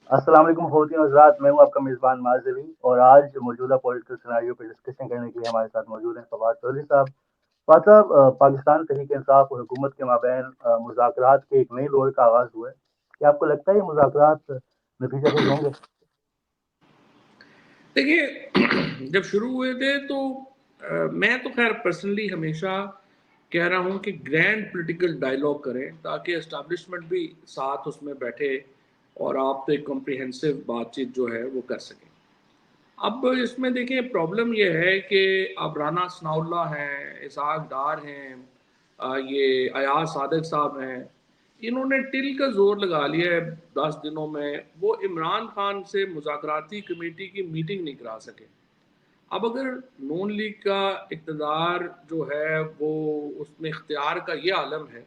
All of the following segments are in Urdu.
السلام علیکم خواتین و حضرات، میں ہوں آپ کا میزبان معاذ علی، اور آج موجودہ پولیٹیکل سیناریو پہ ڈسکشن کرنے کے لیے ہمارے ساتھ موجود ہیں فواد چودھری صاحب۔ فواد صاحب، پاکستان تحریک انصاف اور حکومت کے مابین مذاکرات کے ایک نئے دور کا آغاز ہوا ہے۔ کیا آپ کو لگتا ہے یہ مذاکرات نتیجہ خیز ہوں گے؟ دیکھیے جب شروع ہوئے تھے تو میں تو خیر پرسنلی ہمیشہ کہہ رہا ہوں کہ گرینڈ پولیٹیکل ڈائلاگ کریں تاکہ اسٹیبلشمنٹ بھی ساتھ اس میں بیٹھے اور آپ تو ایک کمپریہنسو بات چیت جو ہے وہ کر سکیں۔ اب اس میں دیکھیں پرابلم یہ ہے کہ اب رانا ثناء اللہ ہیں، اسحاق ڈار ہیں، یہ ایاز صادق صاحب ہیں، انہوں نے ٹل کا زور لگا لیا ہے 10 دنوں میں، وہ عمران خان سے مذاکراتی کمیٹی کی میٹنگ نہیں کرا سکے۔ اب اگر نون لیگ کا اقتدار جو ہے وہ اس میں اختیار کا یہ عالم ہے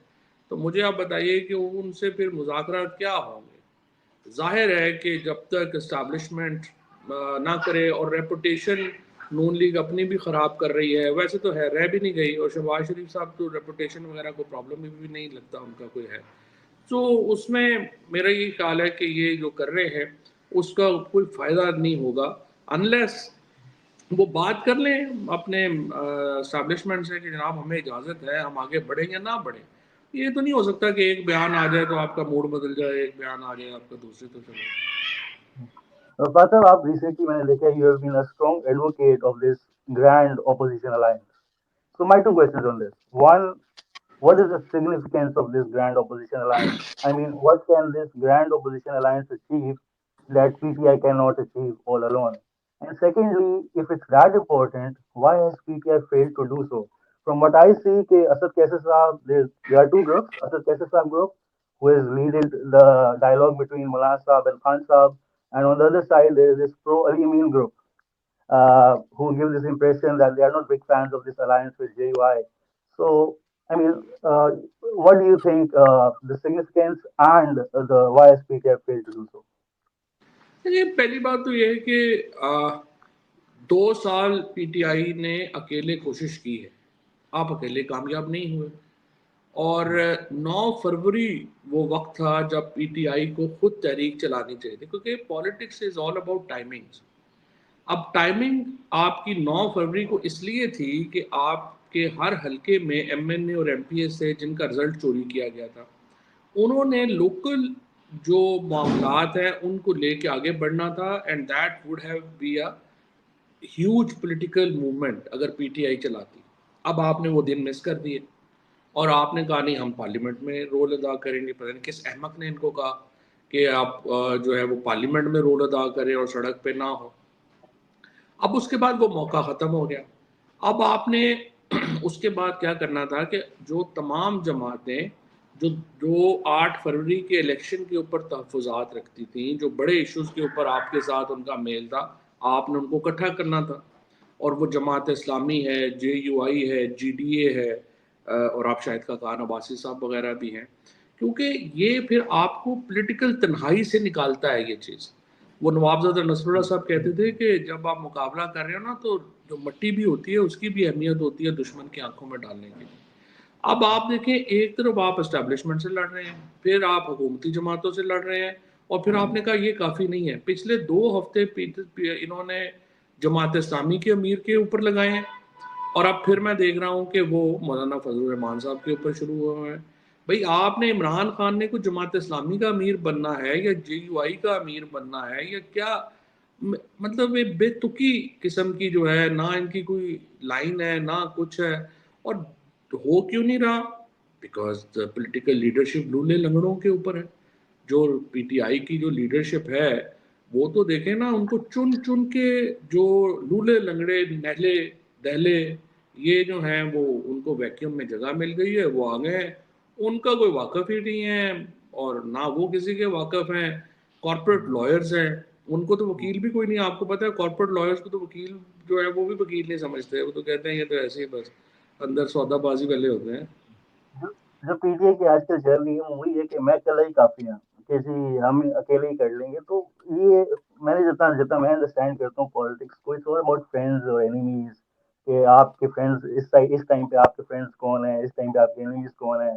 تو مجھے آپ بتائیے کہ ان سے پھر مذاکرات کیا ہوں گے؟ ظاہر ہے کہ جب تک اسٹیبلشمنٹ نہ کرے، اور ریپوٹیشن نون لیگ اپنی بھی خراب کر رہی ہے، ویسے تو ہے رہ بھی نہیں گئی، اور شہباز شریف صاحب تو ریپوٹیشن وغیرہ کو پرابلم بھی نہیں لگتا ان کا کوئی ہے، تو اس میں میرا یہ خیال ہے کہ یہ جو کر رہے ہیں اس کا کوئی فائدہ نہیں ہوگا انلیس وہ بات کر لیں اپنے اسٹیبلشمنٹ سے کہ جناب ہمیں اجازت ہے، ہم آگے بڑھیں یا نہ بڑھیں۔ یہ تو نہیں ہو سکتا کہ ایک بیان آ جائے تو آپ کا موڈ بدل جائے، ایک بیان آ جائے آپ کا دوسرے تو چلے۔ فواد صاحب، آپ ریسنٹلی میں نے دیکھا you have been a strong advocate of this grand opposition alliance. So my two questions on this. One, what is the significance of this grand opposition alliance? I mean, what can this grand opposition alliance achieve that PTI cannot achieve all alone? And secondly, if it's that important, why has PTI failed to do so? From what I see, Asad Kaisar Saab, there are two groups. Asad Kaisar Saab group, who is leading the dialogue between Mullah Saab and Khan Saab, and on the other side, there is this pro-Ali Amin group, who give this impression that they are not big fans of this alliance with JUI. So, I mean, what do you think the significance and the why has PTF failed to do so? یہ پہلی بات تو یہ ہے کہ 2 سال پی ٹی آئی نے اکیلے کوشش کی ہے، آپ اکیلے کامیاب نہیں ہوئے، اور 9 فروری وہ وقت تھا جب پی ٹی آئی کو خود تحریک چلانی چاہیے تھی، کیونکہ politics is all about timings. اب ٹائمنگ آپ کی 9 فروری کو اس لیے تھی کہ آپ کے ہر حلقے میں ایم این اے اور ایم پی ایس سے جن کا رزلٹ چوری کیا گیا تھا، انہوں نے لوکل جو معاملات ہیں ان کو لے کے آگے بڑھنا تھا، and that would have be a huge political movement اگر پی ٹی آئی چلاتی۔ اب آپ نے وہ دن مس کر دیے، اور آپ نے کہا نہیں ہم پارلیمنٹ میں رول ادا کریں گے، پتہ نہیں کس احمق نے ان کو کہا کہ آپ جو ہے وہ پارلیمنٹ میں رول ادا کریں اور سڑک پہ نہ ہو۔ اب اس کے بعد وہ موقع ختم ہو گیا۔ اب آپ نے اس کے بعد کیا کرنا تھا کہ جو تمام جماعتیں جو جو 8 فروری کے الیکشن کے اوپر تحفظات رکھتی تھیں، جو بڑے ایشوز کے اوپر آپ کے ساتھ ان کا میل تھا، آپ نے ان کو اکٹھا کرنا تھا، اور وہ جماعت اسلامی ہے، جے یو آئی ہے، جی ڈی اے ہے، اور آپ شاہد خاقان عباسی صاحب وغیرہ بھی ہیں، کیونکہ یہ پھر آپ کو پولیٹیکل تنہائی سے نکالتا ہے یہ چیز۔ وہ نواب زادہ نصر اللہ صاحب کہتے تھے کہ جب آپ مقابلہ کر رہے ہو نا تو جو مٹی بھی ہوتی ہے اس کی بھی اہمیت ہوتی ہے دشمن کی آنکھوں میں ڈالنے کے لیے۔ اب آپ دیکھیں ایک طرف آپ اسٹیبلشمنٹ سے لڑ رہے ہیں، پھر آپ حکومتی جماعتوں سے لڑ رہے ہیں، اور پھر آپ نے کہا یہ کافی نہیں ہے۔ پچھلے 2 ہفتے انہوں نے جماعت اسلامی کے امیر کے اوپر لگائے ہیں، اور اب پھر میں دیکھ رہا ہوں کہ وہ مولانا فضل الرحمان صاحب کے اوپر شروع ہوئے ہیں۔ بھئی آپ نے عمران خان نے کوئی جماعت اسلامی کا امیر بننا ہے یا جے یو آئی کا امیر بننا ہے یا کیا؟ مطلب یہ بے تکی قسم کی جو ہے، نہ ان کی کوئی لائن ہے نہ کچھ ہے، اور ہو کیوں نہیں رہا؟ بیکاز دا پولیٹیکل لیڈرشپ لولے لنگڑوں کے اوپر ہے۔ جو پی ٹی آئی کی جو لیڈرشپ ہے وہ تو دیکھیں نا، ان کو چن چن کے جو لولے لنگڑے نہلے دہلے یہ جو ہیں وہ ان کو ویکیوم میں جگہ مل گئی ہے، وہ آ گئے ہیں، ان کا کوئی واقف ہی نہیں ہے، اور نہ وہ کسی کے واقف ہیں۔ کارپوریٹ لائرز ہیں، ان کو تو وکیل بھی کوئی نہیں۔ آپ کو پتہ ہے کارپوریٹ لائرز کو تو وکیل جو ہے وہ بھی وکیل نہیں سمجھتے، وہ تو کہتے ہیں یہ تو ایسے ہی بس اندر سودا بازی والے ہوتے ہیں۔ جو پی ٹی آئی کی آج کل چل رہی ہے وہی ہے کہ میں اکیلا ہی کافی ہوں، کہ جی ہم اکیلے ہی کر لیں گے. تو یہ میں نے جتنا جتنا میں انڈرسٹینڈ کرتا ہوں پالیٹکس کو، اٹس آل اباؤٹ فرینڈز اور اینیمیز، کہ آپ کے فرینڈز اس ٹائم پہ آپ کے فرینڈز کون ہیں، اس ٹائم پہ آپ کے اینیمیز کون ہیں.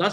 10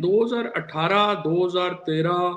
2018, 2013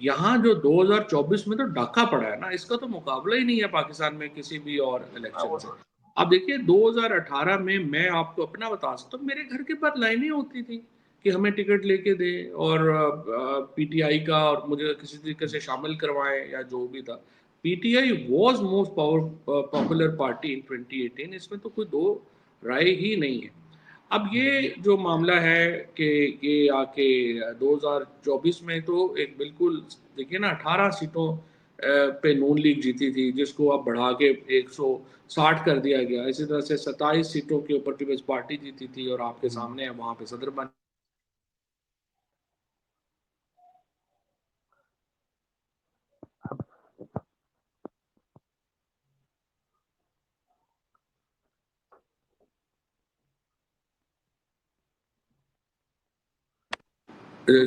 یہاں جو 2024 میں تو ڈاکہ پڑا ہے نا، اس کا تو مقابلہ ہی نہیں ہے پاکستان میں کسی بھی اور الیکشن سے. اب دیکھیے 2018 میں آپ کو اپنا بتا سکتا ہوں، میرے گھر کے پر لائنیں ہوتی تھیں کہ ہمیں ٹکٹ لے کے دیں اور پی ٹی آئی کا، اور مجھے کسی طریقے سے شامل کروائیں یا جو بھی تھا. PTI was most popular party in 2018، اس میں تو کوئی دو رائے ہی نہیں ہے. اب یہ جو معاملہ ہے کہ یہ آ کے 2024 میں تو ایک بالکل دیکھیے نا 18 سیٹوں پہ نون لیگ جیتی تھی، جس کو اب بڑھا کے 160 کر دیا گیا. اسی طرح سے 27 سیٹوں کے اوپر پیپلز پارٹی جیتی تھی اور آپ کے سامنے وہاں پہ صدر بن.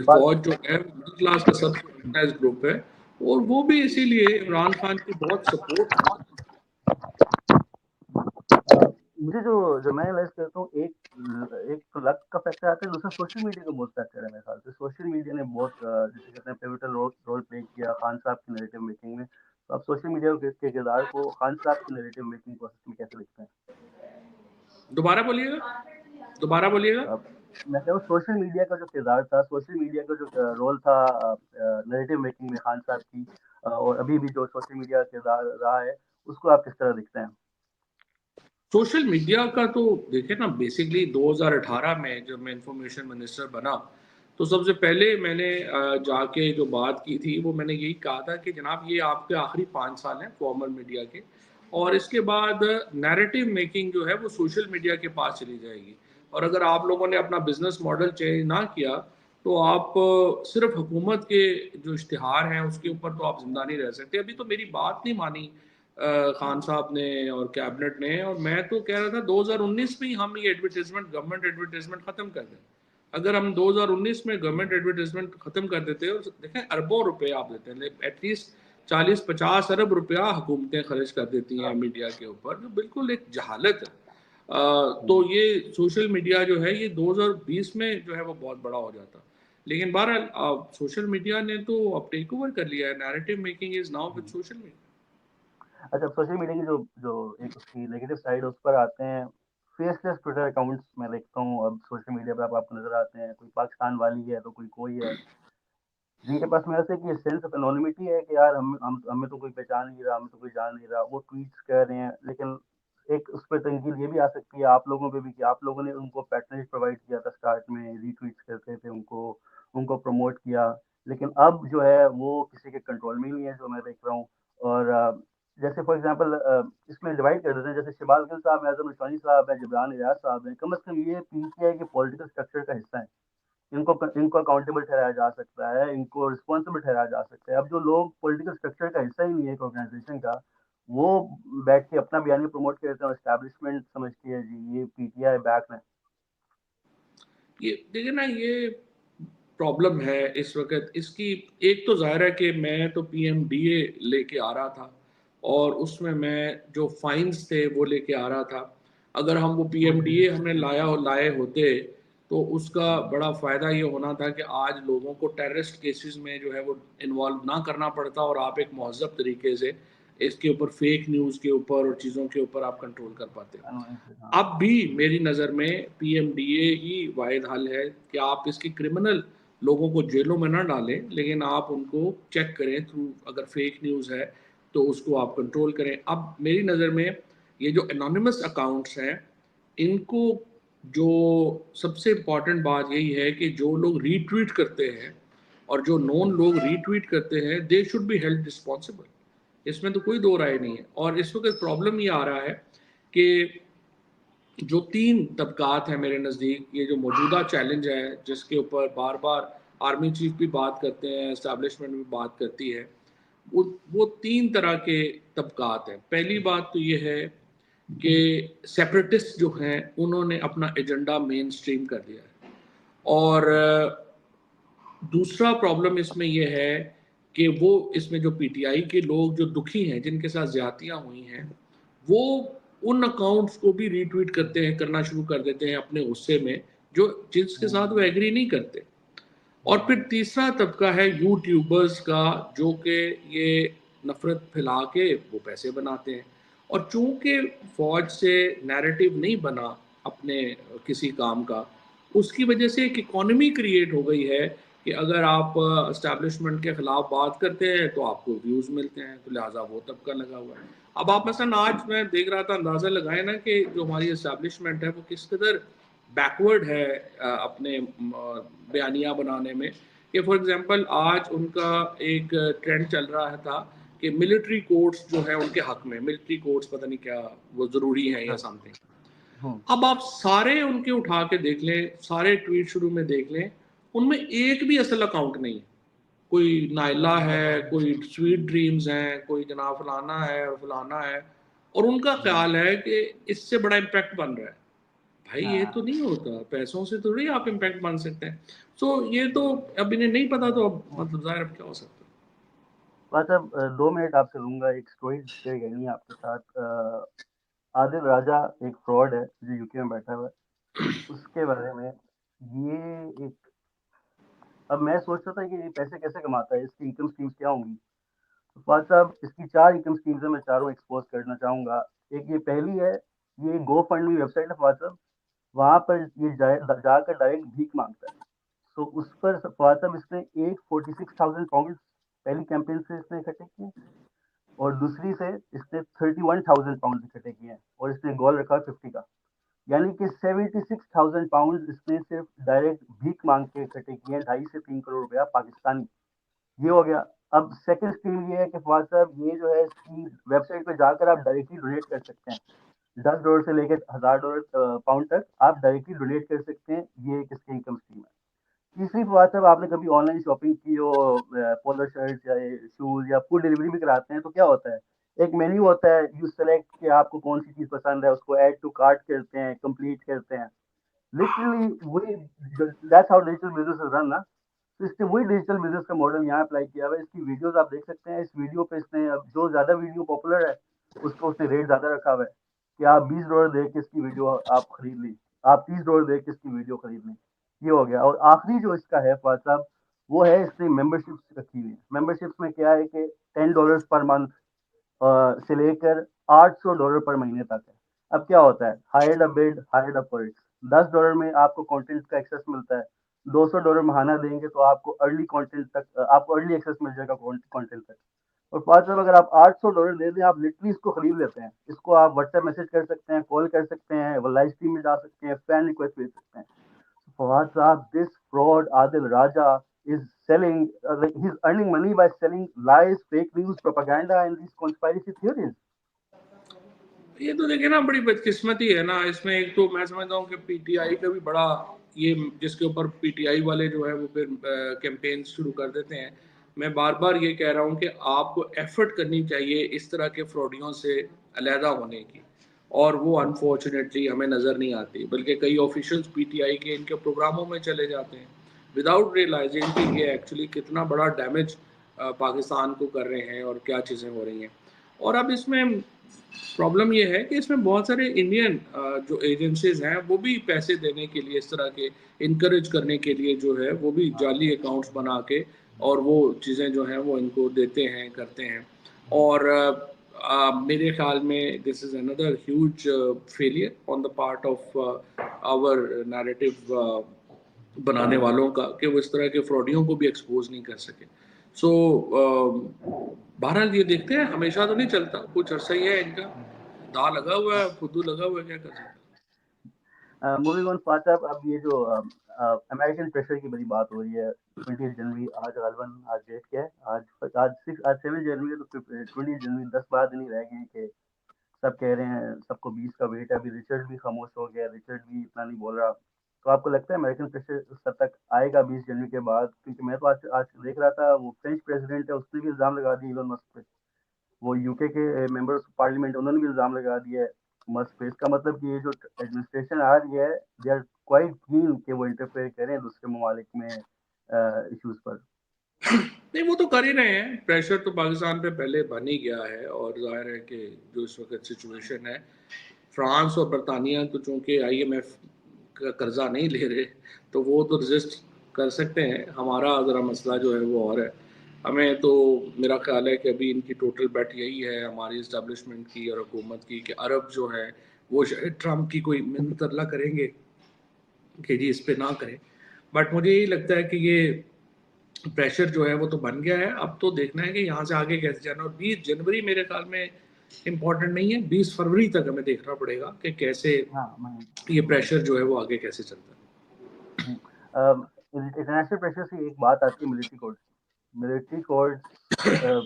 فوج جو ہے مڈل کلاس کا سب سے آرگنائز گروپ ہے، اور وہ بھی اسی لیے عمران خان کی بہت سپورٹ ہے. مجھے جو میں ریلائز کرتا ہوں، ایک تو لک کا فیکٹر آتا ہے، دوسرا سوشل میڈیا کا بہت فیکٹر ہے میرے خیال سے. سوشل میڈیا نے بہت جیسے کہتے ہیں پیوٹل رول پلے کیا خان صاحب کی نیریٹو میکنگ میں. تو آپ سوشل میڈیا کے کردار کو خان صاحب کی نیریٹو میکنگ پروسیس میں کیسے دیکھتے ہیں؟ دوبارہ بولیے گا، دوبارہ بولیے گا. میں کہہ رہا ہوں سوشل میڈیا کا جو کردار تھا، سوشل میڈیا کا جو رول تھا نیریٹو میکنگ میں خان صاحب کی، اور ابھی بھی جو سوشل میڈیا کا کردار رہا ہے، اس کو آپ کس طرح دیکھتے ہیں؟ سوشل میڈیا کا تو دیکھیں نا، بیسکلی 2018 میں جب میں انفارمیشن منسٹر بنا تو سب سے پہلے میں نے جا کے جو بات کی تھی وہ میں نے یہی کہا تھا کہ جناب یہ آپ کے آخری 5 سال ہیں فارمل میڈیا کے، اور اس کے بعد نیریٹو میکنگ جو ہے وہ سوشل میڈیا کے پاس چلی جائے گی. اور اگر آپ لوگوں نے اپنا بزنس ماڈل چینج نہ کیا تو آپ صرف حکومت کے جو اشتہار ہیں اس کے اوپر تو آپ زندہ نہیں رہ سکتے. ابھی تو میری بات نہیں مانی خان صاحب نے اور کیبنٹ نے، اور میں تو کہہ رہا تھا 2019 میں ہی ہم یہ ایڈورٹیزمنٹ، گورنمنٹ ایڈورٹیزمنٹ ختم کر دیں. اگر ہم 2019 میں گورنمنٹ ایڈورٹیزمنٹ ختم کر دیتے ہو، دیکھیں اربوں روپے آپ دیتے ہیں، ایٹ لیسٹ 40-50 ارب روپیہ حکومتیں خرچ کر دیتی ہیں میڈیا کے اوپر، جو بالکل ایک جہالت ہے. تو یہ سوشل میڈیا جو ہے یہ 2020 میں جو ہے وہ بہت بڑا ہو جاتا. لیکن بہرحال سوشل میڈیا نے تو اب ٹیک اوور کر لیا ہے. Narrative making is now with social media. اچھا، سوشل میڈیا کی جو ایک اس کی نیگیٹو سائڈ، اس پر آتے ہیں فیس لیس ٹویٹر اکاؤنٹس. میں دیکھتا ہوں اب سوشل میڈیا پہ آپ کو نظر آتے ہیں، کوئی پاکستان والی ہے تو کوئی ہے جن کے پاس میرے سے کہ سینس آف انونیمٹی ہے کہ یار ہمیں تو کوئی پہچان نہیں رہا، ہمیں تو کوئی جان نہیں رہا. وہ ٹویٹس کر رہے ہیں، لیکن ایک اس پہ تنقید یہ بھی آ سکتی ہے آپ لوگوں پہ بھی کہ آپ لوگوں نے ان کو پیٹرنیج پرووائڈ کیا تھا اسٹارٹ میں، ری ٹویٹس کرتے تھے ان کو پروموٹ کیا، لیکن اب جو ہے وہ کسی کے کنٹرول میں ہی نہیں ہے جو میں دیکھ رہا ہوں. اور جیسے فار ایگزامپل اس میں ڈیوائڈ کر دیتے ہیں، جیسے شہباز گل صاحب ہیں، اعظم عثمانی صاحب ہیں، جبران ایاز صاحب ہیں. کم از کم یہ پی ٹی آئی کے پولیٹیکل اسٹرکچر کا حصہ ہیں. ان کو اکاؤنٹیبل ٹھہرایا جا سکتا ہے، ان کو رسپانسبل ٹھہرایا جا سکتا ہے. اب جو لوگ پولیٹیکل اسٹرکچر کا حصہ ہی نہیں ہے ایک آرگنائزیشن کا، وہ بیٹھ کے اپنا بیانی پروموٹ کرتے ہیں، اسٹیبلشمنٹ سمجھتی ہے جی یہ پی ٹی آئی بیک میں. یہ دیکھیں نا، یہ پرابلم ہے اس وقت. اس کی ایک تو ظاہر ہے کہ میں تو پی ایم ڈی اے لے کے آ رہا تھا، اور اس میں جو فائنز تھے وہ لے کے آ رہا تھا. اگر ہم وہ پی ایم ڈی اے ہم نے لائے ہوتے تو اس کا بڑا فائدہ یہ ہونا تھا کہ آج لوگوں کو ٹیررسٹ کیسز میں جو ہے وہ انوالو نہ کرنا پڑتا، اور آپ ایک مہذب طریقے سے اس کے اوپر فیک نیوز کے اوپر اور چیزوں کے اوپر آپ کنٹرول کر پاتے. اب بھی میری نظر میں پی ایم ڈی اے ہی واحد حل ہے کہ آپ اس کی کرمنل لوگوں کو جیلوں میں نہ ڈالیں، لیکن آپ ان کو چیک کریں تھرو، اگر فیک نیوز ہے تو اس کو آپ کنٹرول کریں. اب میری نظر میں یہ جو انانیمس اکاؤنٹس ہیں، ان کو جو سب سے امپورٹنٹ بات یہی ہے کہ جو لوگ ری ٹویٹ کرتے ہیں اور جو نون لوگ ری ٹویٹ کرتے ہیں، they should be held responsible. اس میں تو کوئی دو رائے نہیں ہے. اور اس وقت پرابلم یہ آ رہا ہے کہ جو 3 طبقات ہیں میرے نزدیک، یہ جو موجودہ چیلنج ہے جس کے اوپر بار بار آرمی چیف بھی بات کرتے ہیں، اسٹیبلشمنٹ بھی بات کرتی ہے، وہ 3 طرح کے طبقات ہیں. پہلی بات تو یہ ہے کہ سیپریٹسٹ جو ہیں انہوں نے اپنا ایجنڈا مین سٹریم کر دیا ہے. اور دوسرا پرابلم اس میں یہ ہے کہ وہ اس میں جو پی ٹی آئی کے لوگ جو دکھی ہیں، جن کے ساتھ زیادتیاں ہوئی ہیں، وہ ان اکاؤنٹس کو بھی ری ٹویٹ کرنا شروع کر دیتے ہیں اپنے غصے میں، جس کے ساتھ وہ ایگری نہیں کرتے. اور پھر تیسرا طبقہ ہے یوٹیوبرز کا، جو کہ یہ نفرت پھیلا کے وہ پیسے بناتے ہیں. اور چونکہ فوج سے نیریٹو نہیں بنا اپنے کسی کام کا، اس کی وجہ سے ایک اکانومی کریٹ ہو گئی ہے کہ اگر آپ اسٹیبلشمنٹ کے خلاف بات کرتے ہیں تو آپ کو ویوز ملتے ہیں، تو لہٰذا وہ طبقہ لگا ہوا ہے. اب آپ مثلا آج میں دیکھ رہا تھا، اندازہ لگائیں نا کہ جو ہماری اسٹیبلشمنٹ ہے وہ کس قدر بیکورڈ ہے اپنے بیانیہ بنانے میں. کہ فار ایگزامپل آج ان کا ایک ٹرینڈ چل رہا تھا کہ ملٹری کورٹس جو ہے ان کے حق میں، ملٹری کورٹس پتہ نہیں کیا وہ ضروری ہیں یا سم تھنگ. اب آپ سارے ان کے اٹھا کے دیکھ لیں، سارے ٹویٹ شروع میں دیکھ لیں، ان میں ایک بھی اصل اکاؤنٹ نہیں ہے. کوئی نائلہ ہے، کوئی سویٹ ڈریمز ہیں، کوئی جناب فلانا ہے اور فلانا ہے، اور ان کا خیال ہے کہ اس سے بڑا امپیکٹ بن رہا ہے. بھائی یہ تو نہیں ہوتا، پیسوں سے تھوڑی آپ امپیکٹ بن سکتے ہیں. سو یہ تو اب انہیں نہیں پتا، تو اب مطلب ظاہر اب کیا ہو سکتا ہے. صاحب 2 منٹ آپ سے لوں گا، ایک اسٹوری شیئر کرنی ہے آپ کے ساتھ. عادل راجہ ایک فراڈ ہے جو یو کے میں بیٹھا ہوا ہے. اس کے بارے میں یہ ایک، اب میں سوچ رہا تھا کہ یہ پیسے کیسے کماتا ہے، اس کی انکم اسکیمز کیا ہوں گی. فواد صاحب اس کی 4 انکم اسکیمز ہیں، میں چاروں ایکسپوز کرنا چاہوں گا. ایک یہ پہلی ہے، یہ گو فنڈ ویب سائٹ ہے فواد صاحب، وہاں پر یہ جا کر ڈائریکٹ بھیک مانگتا ہے. تو اس پر فواد صاحب اس نے 46,000 پاؤنڈ پہلی کیمپین سے اس نے اکٹھے کیے، اور دوسری سے اس نے 31,000 پاؤنڈ اکٹھے کیے ہیں، اور اس نے گول رکھا 50 کا. یعنی کہ 76,000 پاؤنڈ اس نے صرف ڈائریکٹ بھیک مانگ کے اکٹھے کیے ہیں، 2.5 سے 3 کروڑ روپیہ پاکستانی. یہ ہو گیا. اب سیکنڈ اسکیم یہ ہے کہ فواد صاحب یہ جو ہے اس کی ویب سائٹ پہ جا کر آپ ڈائریکٹلی ڈونیٹ کر سکتے ہیں. $10 سے لے کے $1,000 پاؤنڈ تک آپ ڈائریکٹلی ڈونیٹ کر سکتے ہیں. یہ ایک اس کی انکم اسکیم ہے. تیسری بات ہے، آپ نے کبھی آن لائن شاپنگ کی ہو، پولر شرٹ یا شوز یا فوڈ ڈلیوری بھی کراتے ہیں، تو کیا ہوتا ہے، ایک مینیو ہوتا ہے، یو سلیکٹ کہ آپ کو کون سی چیز پسند ہے، اس کو ایڈ ٹو کارٹ کرتے ہیں، کمپلیٹ کرتے ہیں. لٹرلی وہی، that's how digital business is run نا. تو اس نے وہی ڈیجیٹل بزنس کا ماڈل یہاں اپلائی کیا ہوا ہے. اس کی ویڈیوز آپ دیکھ سکتے ہیں. اس ویڈیو پہ اس نے، اب جو زیادہ ویڈیو پاپولر ہے اس کو اس نے ریٹ زیادہ رکھا ہوا ہے کہ آپ $20 دے کے اس کی ویڈیو آپ خرید لی، آپ $30 دے کے اس کی ویڈیو خرید لیں. یہ ہو گیا. اور آخری جو اس کا ہے فواد صاحب، وہ ہے اس نے ممبر شپس رکھی ہوئی. ممبر شپس میں کیا ہے کہ $10 پر منتھ سے لے کر $800 پر مہینے تک ہے. اب کیا ہوتا ہے، ہائرڈ اے بڈ ہائرڈ اے پرچ. $10 میں آپ کو کانٹینٹ کا ایکسیس ملتا ہے. $200 ماہانہ دیں گے تو آپ کو ارلی کانٹینٹ تک، آپ کو ارلی ایکسیس مل جائے گا کانٹینٹ تک. اور فواد صاحب اگر آپ $800 دے دیں، آپ لٹرلی اس کو خرید لیتے ہیں. اس کو آپ واٹس ایپ میسج کر سکتے ہیں، کال کر سکتے ہیں، وہ لائف اسٹریم میں جا سکتے ہیں، فرینڈ ریکویسٹ بھیج سکتے ہیں. فواد صاحب, this fraud Adil Raja is selling, he's earning money by selling lies, fake news, propaganda and these conspiracy theories. یہ تو دیکھیں نا، بڑی بدقسمتی ہے نا اس میں. ایک تو میں سمجھتا ہوں کہ پی ٹی آئی کا بھی بڑا، یہ جس کے اوپر پی ٹی آئی والے جو ہے وہ پھر کیمپین شروع کر دیتے ہیں. میں بار بار یہ کہہ رہا ہوں کہ آپ کو ایفرٹ کرنی چاہیے اس طرح کے فراڈیوں سے علیحدہ ہونے کی، اور وہ انفارچونیٹلی ہمیں نظر نہیں آتی. بلکہ کئی آفیشلز پی ٹی آئی کے ان کے پروگراموں میں چلے جاتے ہیں وداؤٹ ریئلائزنگ کہ یہ ایکچولی کتنا بڑا ڈیمیج پاکستان کو کر رہے ہیں اور کیا چیزیں ہو رہی ہیں. اور اب اس میں پرابلم یہ ہے کہ اس میں بہت سارے انڈین جو ایجنسیز ہیں وہ بھی پیسے دینے کے لیے، اس طرح کے انکریج کرنے کے لیے جو ہے وہ بھی جعلی اکاؤنٹس بنا کے اور وہ چیزیں جو ہیں وہ ان کو دیتے ہیں، کرتے ہیں. اور میرے خیال میں دس از اندر huge failure on the part of our narrative بنانے والوں کا، کہ وہ اس طرح کے فراڈیوں کو بھی ایکسپوز نہیں کر سکے. سو بہرحال یہ دیکھتے ہیں، ہمیشہ تو نہیں چلتا، کچھ عرصہ ہی ہے ان کا، دا لگا ہوا ہے، خودو لگا ہوا ہے، کیا کر سکتے ہیں. موونگ آن فواد صاحب، اب یہ جو امریکن پریشر کی بڑی بات ہو رہی ہے. 20 جنوری آج غالباً، آج ڈیٹ کیا ہے، آج 7 جنوری ہے، تو 20 جنوری 10-12 دن ہی رہ گئے ہیں کہ سب کہہ رہے ہیں سب کو 20 کا ویٹ ہے. ابھی رچرڈ بھی خاموش ہو گیا، رچرڈ بھی اتنا نہیں بول رہا. تو آپ کو لگتا ہے امریکن پریشر اس حد تک آئے گا 20 جنوری کے بعد؟ کیونکہ میں تو آج دیکھ رہا تھا، وہ فرینچ پریزیڈنٹ ہے، اس نے بھی الزام لگا دیا ایلون مسک پہ. وہ یو کے ممبر آف پارلیمنٹ، انہوں نے بھی الزام لگا دیا ہے مسک پہ. اس کا مطلب کہ یہ جو ایڈمنسٹریشن آ رہی ہے، دے آر کوائٹ کین کہ وہ انٹرفیئر کریں دوسرے ممالک میں ایشوز پر. نہیں، وہ تو کر ہی رہے ہیں. پریشر تو پاکستان پہ پہلے بن ہی گیا ہے، اور ظاہر ہے کہ جو اس وقت سچویشن ہے، فرانس اور برطانیہ تو چونکہ آئی ایم ایف کا قرضہ نہیں لے رہے، تو وہ تو رزسٹ کر سکتے ہیں. ہمارا ذرا مسئلہ جو ہے وہ اور ہے. ہمیں تو میرا خیال ہے کہ ابھی ان کی ٹوٹل بیٹ یہی ہے ہماری اسٹیبلشمنٹ کی اور حکومت کی کہ عرب جو ہے وہ شاید ٹرمپ کی کوئی منت اللہ کریں گے کہ جی اس پہ نہ کریں. بٹ مجھے یہی لگتا ہے کہ یہ پریشر جو ہے وہ تو بن گیا ہے. اب تو دیکھنا ہے کہ یہاں سے آگے کیسے جانا. اور 20 جنوری میرے خیال میں امپورٹنٹ نہیں ہے, 20 فروری تک ہمیں دیکھنا پڑے گا کہ کیسے ہاں یہ پریشر جو ہے وہ آگے کیسے چلتا ہے. انٹرنیشنل پریشر سے ایک بات آتی ہے ملٹری کورٹ. ملٹری کورٹ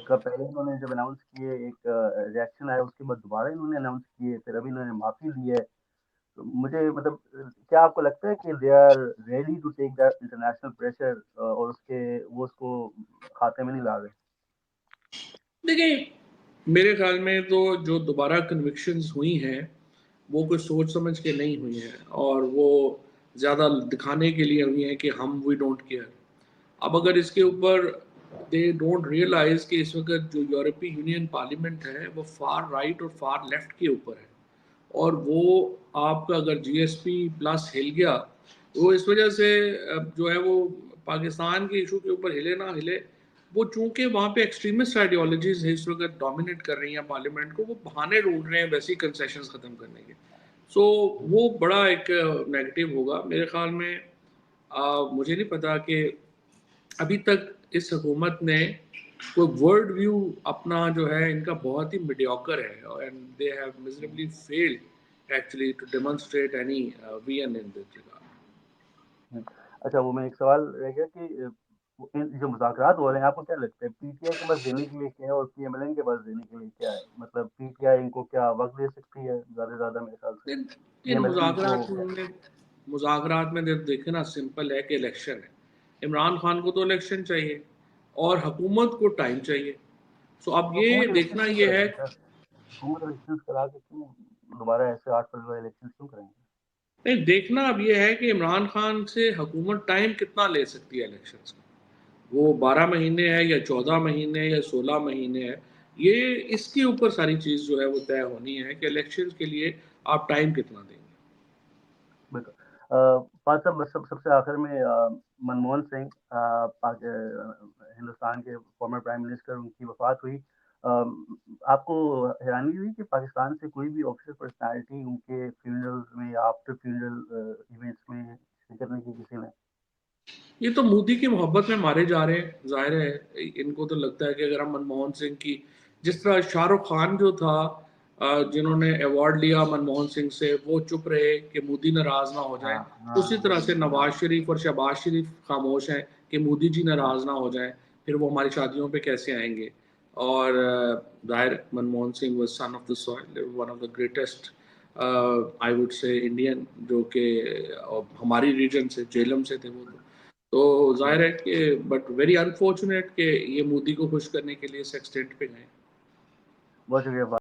کا پہلے انہوں نے جب اناؤنس کیے ایک ریئیکشن آیا, اس کے بعد دوبارہ انہوں نے اناؤنس کیے, پھر ابھی انہوں نے معافی لی ہے. تو مجھے مطلب کیا آپ کو لگتا ہے کہ they are ready to take that international pressure اور اس کے وہ اس کو کھاتے میں نہیں لا رہے؟ دیکھیں میرے خیال میں تو جو دوبارہ کنوکشنز ہوئی ہیں وہ کچھ سوچ سمجھ کے نہیں ہوئی ہیں اور وہ زیادہ دکھانے کے لیے ہوئی ہیں کہ ہم وی ڈونٹ کیئر. اب اگر اس کے اوپر دے ڈونٹ ریئلائز کہ اس وقت جو یورپی یونین پارلیمنٹ ہے وہ فار رائٹ اور فار لیفٹ کے اوپر ہے, اور وہ آپ کا اگر جی ایس پی پلس ہل گیا وہ اس وجہ سے جو ہے وہ پاکستان کے ایشو کے اوپر ہلے نہ ہلے, وہ چونکہ وہاں پہ ایکسٹریمسٹ آئیڈیالوجیز اس وقت ڈومینیٹ کر رہی ہیں پارلیمنٹ کو, وہ بہانے ڈھونڈ رہے ہیں ویسی کنسیشنز ختم کرنے کے. سو وہ بڑا ایک نیگیٹو ہوگا میرے خیال میں. مجھے نہیں پتا کہ ابھی تک اس حکومت نے کوئی ورلڈ ویو اپنا جو ہے ان کا بہت ہی میڈیوکر ہے, and they have miserably failed actually to demonstrate any vision in this regard. اچھا, وہ میں ایک سوال رہ گیا کہ جو مذاکرات ہو رہے ہیں آپ کو کیا لگتا ہے پی ٹی آئی کے پاس دینے کے لیے کیا ہے اور پی ایم ایل این کے پاس دینے کے لیے کیا ہے؟ مطلب پی ٹی آئی ان کو کیا وقت دے سکتی ہے زیادہ سے زیادہ میرے خیال سے, پی ان ایم ایل این کو مذاکرات میں دیکھیں نا سمپل ہے کہ الیکشن ہے. عمران خان کو تو الیکشن چاہیے اور حکومت کو ٹائم چاہیے. سو اب یہ حکومت الیکشن دیکھنا کیوں یہ کرائے ہے گی سر؟ حکومت الیکشن کرا کے کیوں دوبارہ ایسے 8 فروری الیکشن کیوں کریں گے؟ نہیں, دیکھنا اب یہ ہے کہ عمران خان سے حکومت ٹائم کتنا لے سکتی ہے الیکشنز کا. وہ 12 مہینے ہے یا 14 مہینے یا 16 مہینے ہے, یہ اس کے اوپر ساری چیز جو ہے وہ طے ہونی ہے کہ الیکشنز کے لیے آپ ٹائم کتنا دیں گے. بالکل. پانچ سب سے آخر میں منموہن سنگھ ہندوستان کے فارمر پرائم منسٹر, ان کی وفات ہوئی. آپ کو حیرانی ہوئی کہ پاکستان سے کوئی بھی آفیشل پرسنالٹی ان کے فیونرل میں یا آفٹر فیونرل ایونٹس میں شرکت نہیں کی کسی نے؟ یہ تو مودی کی محبت میں مارے جا رہے ہیں. ظاہر ہے ان کو تو لگتا ہے کہ اگر ہم منموہن سنگھ کی, جس طرح شاہ رخ خان جو تھا جنہوں نے ایوارڈ لیا منموہن سنگھ سے, وہ چپ رہے کہ مودی ناراض نہ ہو جائیں, اسی طرح سے نواز شریف اور شہباز شریف خاموش ہیں کہ مودی جی ناراض نہ ہو جائیں, پھر وہ ہماری شادیوں پہ کیسے آئیں گے. اور ظاہر Manmohan Singh was son of the soil, one of the greatest I would say Indian, جو کہ ہماری ریجن سے جیلم سے تھے وہ. تو ظاہر ہے کہ بٹ ویری انفارچونیٹ کہ یہ مودی کو خوش کرنے کے لیے اس ایکسٹینٹ پہ گئے. بہت شکریہ.